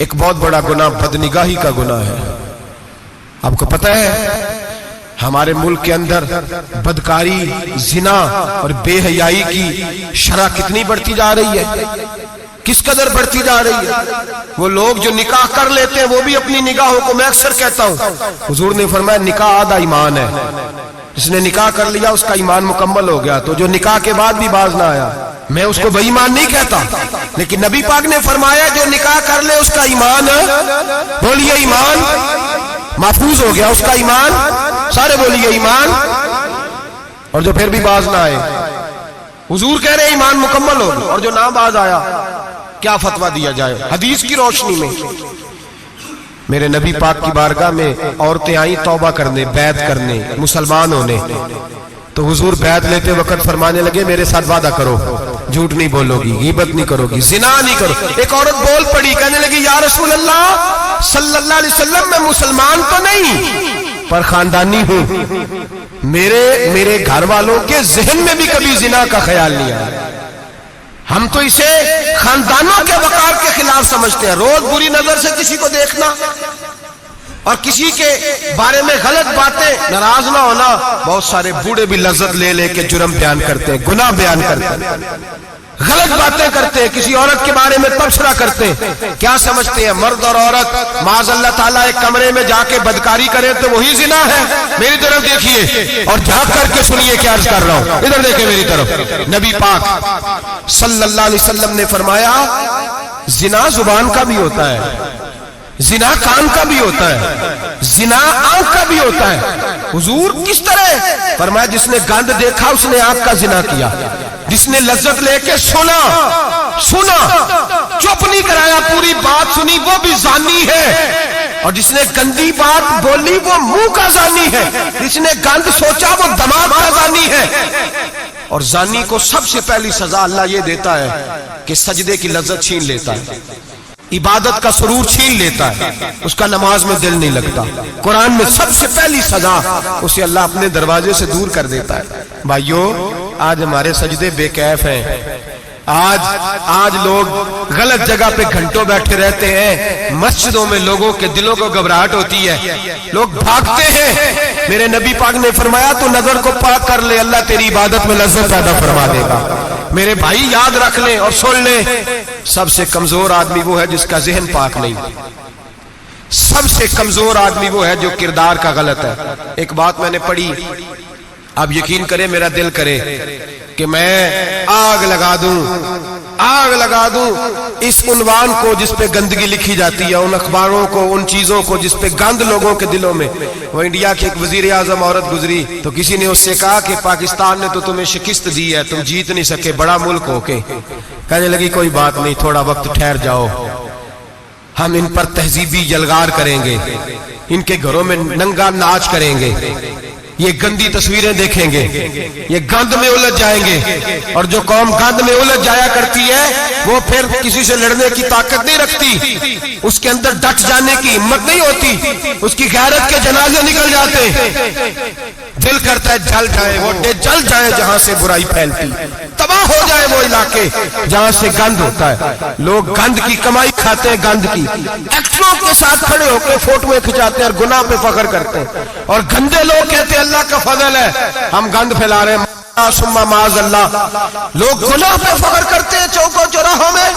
ایک بہت بڑا گناہ بدنگاہی کا گناہ ہے۔ آپ کو پتہ ہے ہمارے ملک کے اندر بدکاری، زنا اور بے حیائی کی شرح کتنی بڑھتی جا رہی ہے، کس قدر بڑھتی جا رہی ہے۔ وہ لوگ جو نکاح کر لیتے ہیں وہ بھی اپنی نگاہوں کو، میں اکثر کہتا ہوں، حضور نے فرمایا نکاح آدھا ایمان ہے، جس نے نکاح کر لیا اس کا ایمان مکمل ہو گیا، تو جو نکاح کے بعد بھی باز نہ آیا، میں اس کو بے ایمان نہیں کہتا، لیکن نبی پاک نے فرمایا جو نکاح کر لے اس کا ایمان، بولیے ایمان محفوظ ہو گیا، اس کا ایمان، سارے بولیے ایمان، اور جو پھر بھی باز نہ آئے، حضور کہہ رہے ایمان مکمل ہو گیا، اور جو نہ باز آیا کیا فتویٰ دیا جائے حدیث کی روشنی میں؟ میرے نبی پاک کی بارگاہ میں عورتیں آئیں توبہ کرنے، بیعت کرنے، مسلمان ہونے، تو حضور بیعت لیتے وقت فرمانے لگے میرے ساتھ وعدہ کرو، جھوٹ نہیں بولو گی، غیبت نہیں کرو گی، زنا نہیں کرو۔ ایک عورت بول پڑی، کہنے لگی یا رسول اللہ صلی اللہ علیہ وسلم میں مسلمان تو نہیں پر خاندانی ہوں، میرے گھر والوں کے ذہن میں بھی کبھی زنا کا خیال نہیں آیا، ہم تو اسے خاندانوں کے وقار کے خلاف سمجھتے ہیں۔ روز بری نظر سے کسی کو دیکھنا اور کسی کے بارے میں غلط باتیں، ناراض نہ ہونا، بہت سارے بوڑھے بھی لذت لے لے کے جرم بیان کرتے ہیں، گناہ بیان کرتے ہیں، غلط باتیں کرتے ہیں، کسی عورت کے بارے میں تبصرہ کرتے ہیں، کیا سمجھتے ہیں مرد اور عورت معاذ اللہ تعالیٰ ایک کمرے میں جا کے بدکاری کرے تو وہی زنا ہے؟ میری طرف دیکھیے اور جھانک کر کے سنیے کیا عرض کر رہا ہوں، ادھر دیکھیں میری طرف۔ نبی پاک صلی اللہ علیہ وسلم نے فرمایا زنا زبان کا بھی ہوتا ہے، زنا کان کا بھی ہوتا ہے، زنا آنکھ کا بھی ہوتا ہے۔ حضور کس طرح؟ فرمایا جس نے گند دیکھا اس نے آنکھ کا زنا کیا، جس نے لذت لے کے سنا چپ نہیں کرایا، پوری بات سنی، وہ بھی زانی ہے، اور جس نے گندی بات بولی وہ منہ کا زانی ہے، جس نے گند سوچا وہ دماغ کا زانی ہے۔ اور زانی کو سب سے پہلی سزا اللہ یہ دیتا ہے کہ سجدے کی لذت چھین لیتا ہے، عبادت کا سرور چھین لیتا ہے، اس کا نماز میں دل نہیں لگتا۔ قرآن میں سب سے پہلی سزا اسے اللہ اپنے دروازے سے دور کر دیتا ہے۔ بھائیو آج ہمارے سجدے بے کیف ہیں، آج لوگ غلط جگہ پہ گھنٹوں بیٹھے رہتے ہیں، مسجدوں میں لوگوں کے دلوں کو گھبراہٹ ہوتی ہے، لوگ بھاگتے ہیں۔ میرے نبی پاک نے فرمایا تو نظر کو پاک کر لے، اللہ تیری عبادت میں لذت پیدا فرما دے گا۔ میرے بھائی یاد رکھ لیں اور سن لیں، سب سے کمزور آدمی وہ ہے جس کا ذہن پاک نہیں، سب سے کمزور آدمی وہ ہے جو کردار کا غلط ہے۔ ایک بات میں نے پڑھی، آپ یقین کریں میرا دل کرے کہ میں آگ لگا دوں اس عنوان کو جس پہ گندگی لکھی جاتی ہے، ان اخباروں کو، ان چیزوں کو جس پہ گند لوگوں کے دلوں میں۔ وہ انڈیا کی ایک وزیر اعظم عورت گزری تو کسی نے اس سے کہا کہ پاکستان نے تو تمہیں شکست دی ہے، تم جیت نہیں سکے بڑا ملک ہو کے۔ کہنے لگی کوئی بات نہیں، تھوڑا وقت ٹھہر جاؤ، ہم ان پر تہذیبی یلغار کریں گے، ان کے گھروں میں ننگا ناچ کریں گے، یہ گندی تصویریں دیکھیں گے، یہ گند میں الجھ جائیں گے، اور جو قوم گند میں الجھ جایا کرتی ہے وہ پھر کسی سے لڑنے کی طاقت نہیں رکھتی، اس کے اندر ڈٹ جانے کی ہمت نہیں ہوتی، اس کی غیرت کے جنازے نکل جاتے، دل کرتا ہے جل جائے وہ جل جائے جہاں سے برائی پھیلتی، تباہ ہو جائے وہ علاقے جہاں سے گند ہوتا ہے۔ لوگ گند کی کمائی کھاتے ہیں، گند کی، ایکٹروں کے ساتھ کھڑے ہو کے فوٹویں کھچاتے ہیں اور گناہ پہ فخر کرتے ہیں، اور گندے لوگ کہتے ہیں اللہ کا فضل ہے ہم گند پھیلا رہے ہیں، ثم معاذ اللہ۔ لوگ گناہ پہ فخر کرتے ہیں چوکوں چوراہوں میں۔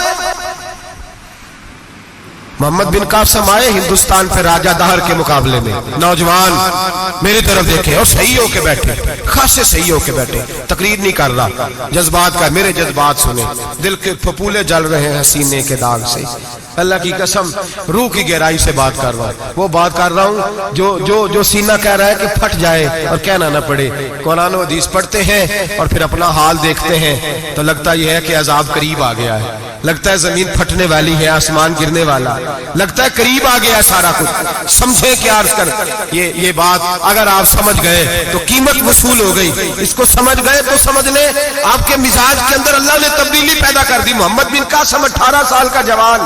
محمد بن قاسم آئے ہندوستان پہ راجہ دہر کے مقابلے میں، نوجوان میری طرف دیکھیں اور صحیح ہو کے بیٹھے، خاصے صحیح ہو کے بیٹھے، تقریر نہیں کر رہا، جذبات کا، میرے جذبات سنیں، دل کے پھپولے جل رہے ہیں سینے کے داغ سے، اللہ کی قسم روح کی گہرائی سے بات کر رہا ہوں، وہ بات کر رہا ہوں جو سینہ کہہ رہا ہے کہ پھٹ جائے اور کہنا نہ پڑے۔ قرآن و حدیث پڑھتے ہیں اور پھر اپنا حال دیکھتے ہیں تو لگتا یہ ہے کہ عذاب قریب آ گیا ہے، لگتا ہے زمین پھٹنے والی ہے، آسمان گرنے والا، لگتا ہے قریب آ گیا سارا کچھ۔ سمجھے کیا عرض کر، یہ بات اگر آپ سمجھ گئے تو قیمت وصول ہو گئی، اس کو سمجھ گئے تو سمجھ لیں آپ کے مزاج کے اندر اللہ نے تبدیلی پیدا کر دی۔ محمد بن قاسم 18 سال کا جوان،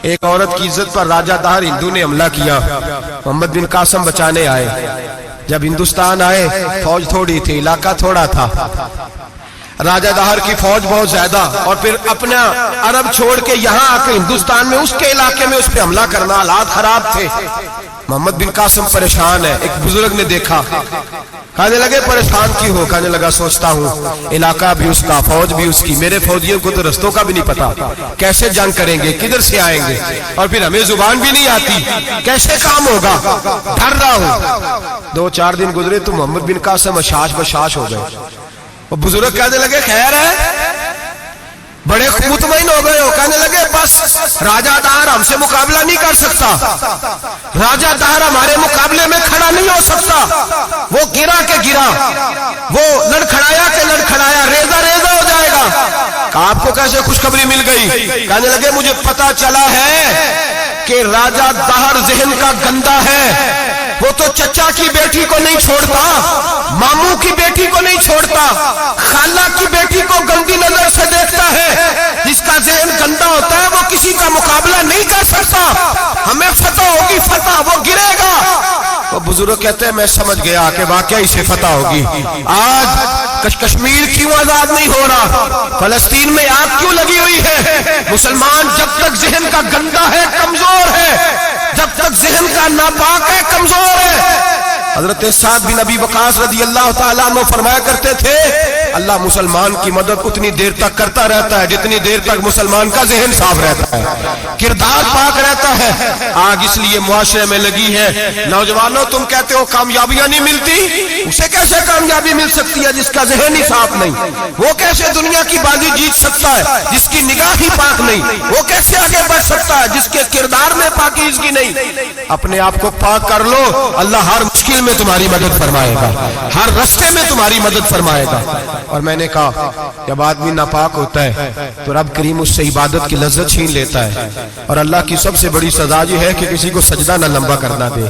ایک عورت کی عزت پر راجہ دہر ہندو نے حملہ کیا، محمد بن قاسم بچانے آئے۔ جب ہندوستان آئے فوج تھوڑی تھی، علاقہ تھوڑا تھا، راجہ دہر کی فوج بہت زیادہ، اور پھر اپنا عرب چھوڑ کے یہاں آ کے ہندوستان میں اس کے علاقے میں اس پہ حملہ کرنا، حالات خراب تھے۔ محمد بن قاسم پریشان ہے۔ ایک بزرگ نے دیکھا، کہنے لگے پریشان کیوں ہو؟ کہنے لگا سوچتا ہوں علاقہ بھی اس کا، فوج بھی اس کی، میرے فوجیوں کو تو رستوں کا بھی نہیں پتا، کیسے جنگ کریں گے، کدھر سے آئیں گے، اور پھر ہمیں زبان بھی نہیں آتی، کیسے کام ہوگا، ڈر رہا ہوں۔ 2-4 دن گزرے تو محمد بن قاسم اشاش بشاش ہو گئے۔ وہ بزرگ کہنے لگے خیر ہے؟ بڑے مطمئن ہو گئے ہو؟ کہنے لگے بس راجہ دہر ہم سے مقابلہ نہیں کر سکتا، راجہ دہر ہمارے مقابلے میں کھڑا نہیں ہو سکتا، وہ گرا کے گرا، وہ لڑکھڑایا کے لڑکھڑایا، ریزہ ریزہ ہو جائے گا۔ کہا آپ کو کیسے خوشخبری مل گئی؟ کہنے لگے مجھے پتا چلا ہے کہ راجہ دہر ذہن کا گندا ہے، وہ تو چچا کی بیٹی کو نہیں چھوڑتا، ماموں کی بیٹی کو نہیں چھوڑتا، خالہ کی بیٹی کو گندی نظر سے دیکھتا ہے۔ جس کا ذہن گندا ہوتا ہے وہ کسی کا مقابلہ نہیں کر سکتا، ہمیں فتح ہوگی، فتح، وہ گرے گا۔ وہ بزرگ کہتے ہیں میں سمجھ گیا کہ واقعی سے فتح ہوگی۔ آج کشمیر کیوں آزاد نہیں ہو رہا؟ فلسطین میں آگ کیوں لگی ہوئی ہے؟ مسلمان جب تک ذہن کا گندا ہے کمزور ہے، جب تک ذہن کا ناپاک ہے کمزور ہے۔ حضرت سعد بن ابی وقاص رضی اللہ تعالیٰ عنہ فرمایا کرتے تھے اللہ مسلمان کی مدد اتنی دیر تک کرتا رہتا ہے جتنی دیر تک مسلمان کا ذہن صاف رہتا ہے، کردار پاک رہتا ہے۔ آگ اس لیے معاشرے میں لگی ہے۔ نوجوانوں تم کہتے ہو کامیابیاں نہیں ملتی، اسے کیسے کامیابی مل سکتی ہے جس کا ذہن ہی صاف نہیں؟ وہ کیسے دنیا کی بازی جیت سکتا ہے جس کی نگاہ ہی پاک نہیں؟ وہ کیسے آگے بڑھ سکتا ہے جس کے کردار میں پاکیزگی نہیں؟ اپنے آپ کو پاک کر لو، اللہ ہر مشکل میں تمہاری مدد فرمائے گا، ہر رستے میں تمہاری مدد فرمائے گا۔ اور میں نے کہا جب آدمی ناپاک ہوتا ہے تو رب کریم اس سے عبادت کی لذت چھین لیتا ہے، اور اللہ کی سب سے بڑی سزا یہ ہے کہ کسی کو سجدہ نہ لمبا کرنا دے۔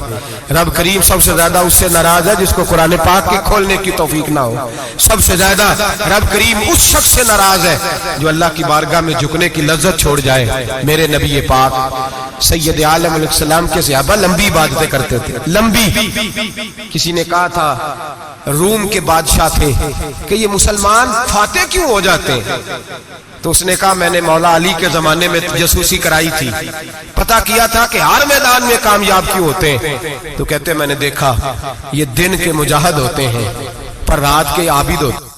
رب کریم سب سے زیادہ اس سے ناراض ہے جس کو قرآن پاک کے کھولنے کی توفیق نہ ہو۔ سب سے زیادہ رب کریم اس شخص سے ناراض ہے جو اللہ کی بارگاہ میں جھکنے کی لذت چھوڑ جائے۔ میرے نبی پاک سید عالم علیہ السلام کے صحابہ لمبی عبادتیں کرتے تھے، لمبی۔ کسی نے کہا تھا روم کے بادشاہ تھے کہ یہ مسلمان فاتح کیوں ہو جاتے ہیں؟ تو اس نے کہا میں نے مولا علی کے زمانے میں جاسوسی کرائی تھی، پتہ کیا تھا کہ ہر میدان میں کامیاب کیوں ہوتے ہیں۔ تو کہتے میں نے دیکھا یہ دن کے مجاہد ہوتے ہیں پر رات کے عابد ہوتے ہیں۔